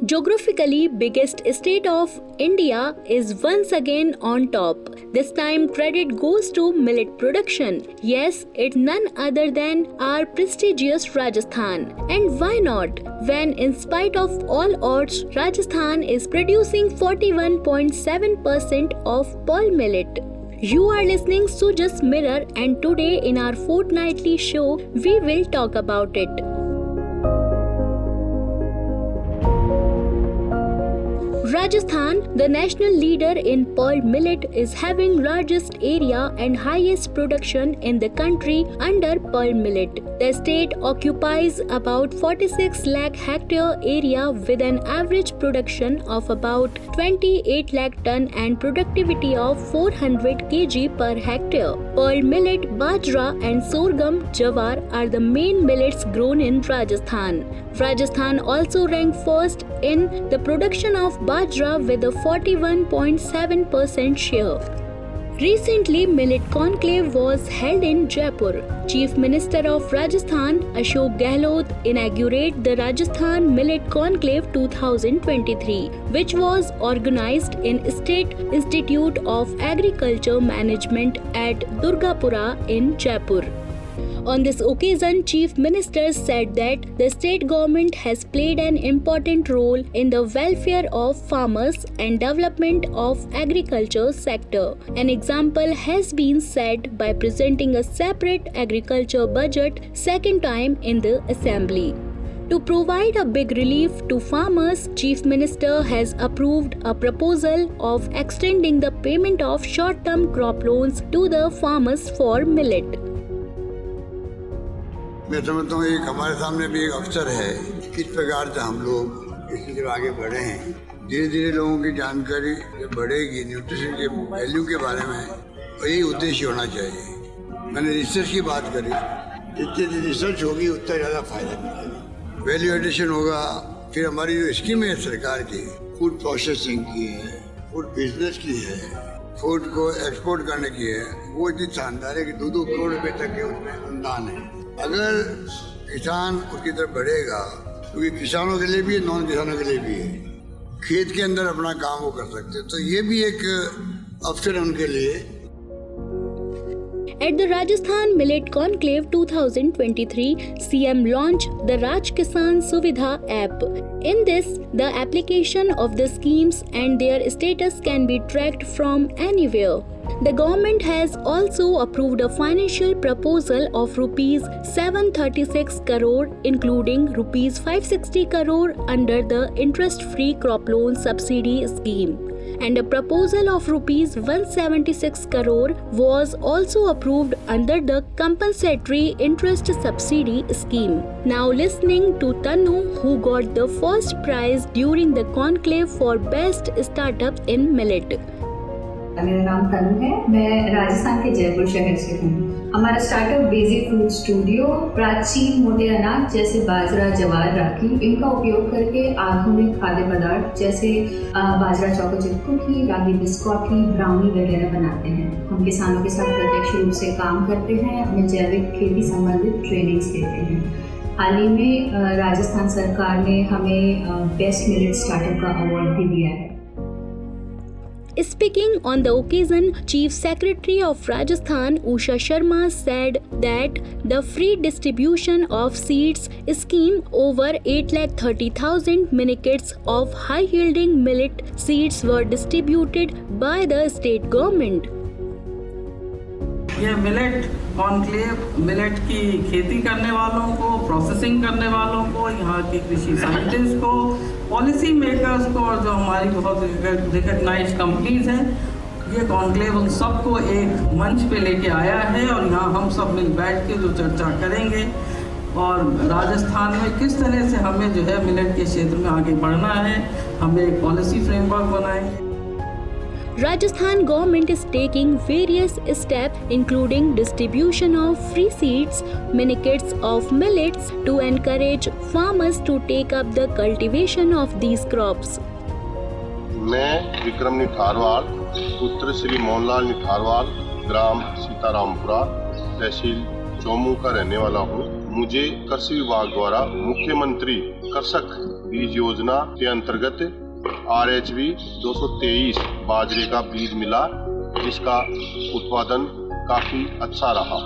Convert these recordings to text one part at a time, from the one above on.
Geographically biggest state of India is once again on top. This time credit goes to millet production. Yes, it's none other than our prestigious Rajasthan. And why not? When in spite of all odds, Rajasthan is producing 41.7% of pearl millet. You are listening Sujas Mirror, and today in our fortnightly show, we will talk about it. Rajasthan, the national leader in pearl millet, is having largest area and highest production in the country under pearl millet. The state occupies about 46 lakh hectare area with an average production of about 28 lakh ton and productivity of 400 kg per hectare. Pearl millet, bajra and sorghum jawar are the main millets grown in Rajasthan. Rajasthan also ranked first in the production of bajra with a 41.7% share. Recently, Millet Conclave was held in Jaipur. Chief Minister of Rajasthan, Ashok Gehlot, inaugurated the Rajasthan Millet Conclave 2023, which was organized in State Institute of Agriculture Management at Durgapura in Jaipur. On this occasion, Chief Minister said that the state government has played an important role in the welfare of farmers and development of agriculture sector. An example has been set by presenting a separate agriculture budget second time in the assembly. To provide a big relief to farmers, Chief Minister has approved a proposal of extending the payment of short-term crop loans to the farmers for millet. मैं समझता हूँ एक हमारे सामने भी एक अवसर है किस प्रकार से हम लोग इसी तरह आगे बढ़े हैं। धीरे धीरे लोगों की जानकारी बढ़ेगी न्यूट्रिशन के वैल्यू के बारे में, और यही उद्देश्य होना चाहिए। मैंने रिसर्च की बात करी, जितनी रिसर्च होगी उतना ज़्यादा फायदा मिलेगा, वैल्यू एडिशन होगा। फिर हमारी जो स्कीम है सरकार की, फूड प्रोसेसिंग की है, फूड बिजनेस की है, फूड को एक्सपोर्ट करने की है, वो इतनी शानदार है कि 2-2 करोड़ रुपए तक के उसमें अनुदान है। अगर किसान उसकी तरफ बढ़ेगा, क्योंकि किसानों के लिए भी है, नॉन किसानों के लिए भी है, खेत के अंदर अपना काम वो कर सकते हैं, तो ये भी एक अवसर है उनके लिए। At the Rajasthan Millet Conclave 2023, CM launched the Raj Kisan Suvidha app. In this, the application of the schemes and their status can be tracked from anywhere. The government has also approved a financial proposal of rupees 736 crore, including rupees 560 crore under the interest-free crop loan subsidy scheme. And a proposal of rupees 176 crore was also approved under the compensatory interest subsidy scheme. Now listening to Tanu, who got the first prize during the conclave for best startup in millet. मेरा नाम तनु है, मैं राजस्थान के जयपुर शहर से हूँ। हमारा startup basic food studio प्राचीन मोटे अनाज जैसे बाजरा, जवार, रागी इनका उपयोग करके आधुनिक खाद्य पदार्थ जैसे बाजरा चोको चिप कुकी, रागी बिस्कॉटी, ब्राउनी वगैरह बनाते हैं। हम किसानों के साथ प्रत्यक्ष रूप से काम करते हैं, उन्हें जैविक खेती संबंधित ट्रेनिंग्स देते हैं। हाल ही में राजस्थान सरकार ने हमें बेस्ट मिलेट स्टार्टअप का अवार्ड भी दिया है। Speaking on the occasion, Chief Secretary of Rajasthan, Usha Sharma, said that the free distribution of seeds scheme over 830,000 minikits of high-yielding millet seeds were distributed by the state government. ये millet conclave millet की खेती करने वालों को, processing करने वालों को, यहाँ की कृषि साइंटिस्ट को, पॉलिसी मेकर्स को और जो हमारी बहुत रिकग्नाइज्ड कंपनीज हैं, ये कॉन्क्लेव उन सबको एक मंच पे लेके आया है और यहाँ हम सब मिल बैठ के जो चर्चा करेंगे और राजस्थान में किस तरह से हमें जो है मिलेट के क्षेत्र में आगे बढ़ना है, हमें एक पॉलिसी फ्रेमवर्क बनाएंगे। Rajasthan government is taking various steps including distribution of free seeds, minikits of millets to encourage farmers to take up the cultivation of these crops. मैं विक्रम निठारवाल, पुत्र श्री मोहनलाल निठारवाल, ग्राम सीतारामपुरा, तहसील चौमू का रहने वाला हूँ। मुझे कृषि विभाग द्वारा मुख्यमंत्री कृषक बीज योजना के अंतर्गत RHB 223 बाजरे का बीज मिला, जिसका उत्पादन काफी अच्छा रहा।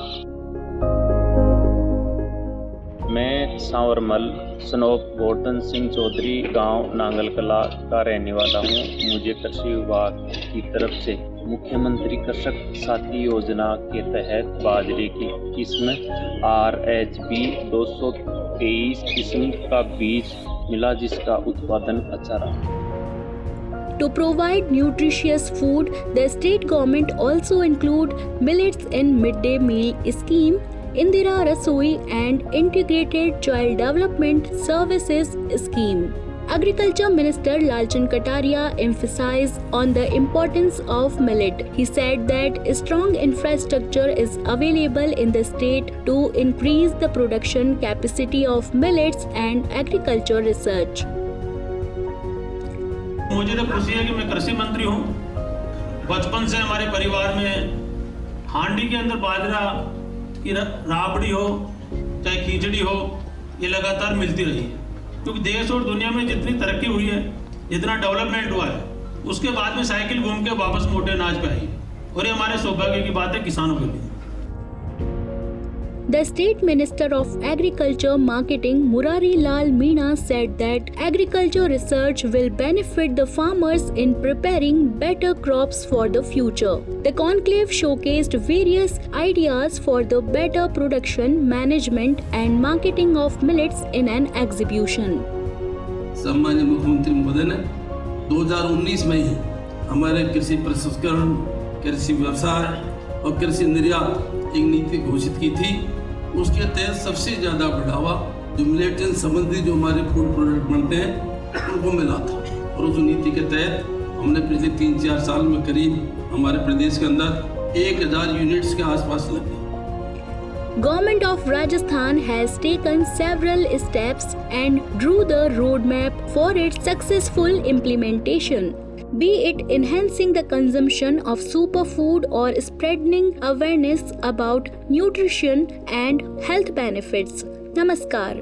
मैं सांवरमल स्नोप गोवर्धन सिंह चौधरी गांव नांगल कला का रहने वाला हूं। मुझे कृषि विभाग की तरफ से मुख्यमंत्री कृषक साथी योजना के तहत बाजरे की किस्म RHB 223 किस्म का बीज मिला, जिसका उत्पादन अच्छा रहा। To provide nutritious food, the state government also include millets in midday meal scheme, Indira Rasoi and Integrated Child Development Services scheme. Agriculture Minister Lalchand Kataria emphasized on the importance of millet. He said that strong infrastructure is available in the state to increase the production capacity of millets and agriculture research. मुझे तो खुशी है कि मैं कृषि मंत्री हूँ। बचपन से हमारे परिवार में हांडी के अंदर बाजरा की राबड़ी हो चाहे खिचड़ी हो, ये लगातार मिलती रही है, क्योंकि देश और दुनिया में जितनी तरक्की हुई है, जितना डेवलपमेंट हुआ है, उसके बाद में साइकिल घूम के वापस मोटे अनाज पे आई, और ये हमारे सौभाग्य की बात है किसानों के लिए। The State Minister of Agriculture Marketing Murari Lal Meena said that agriculture research will benefit the farmers in preparing better crops for the future. The conclave showcased various ideas for the better production, management and marketing of millets in an exhibition. सम्माननीय मुख्यमंत्री महोदय ने 2019 में ही हमारे कृषि प्रसंस्करण, कृषि व्यवसाय और कृषि निर्यात एक नीति घोषित की थी। उसके तहत सबसे ज़्यादा बढ़ावा जो मिलेटन संबंधी जो हमारे फूड प्रोडक्ट बनते हैं उनको मिला था, और उस नीति के तहत हमने पिछले 3-4 साल में करीब हमारे प्रदेश के अंदर 1000 यूनिट्स के आसपास लगे। Government of Rajasthan has taken several steps and drew the roadmap for its successful implementation, be it enhancing the consumption of superfood or spreading awareness about nutrition and health benefits. Namaskar.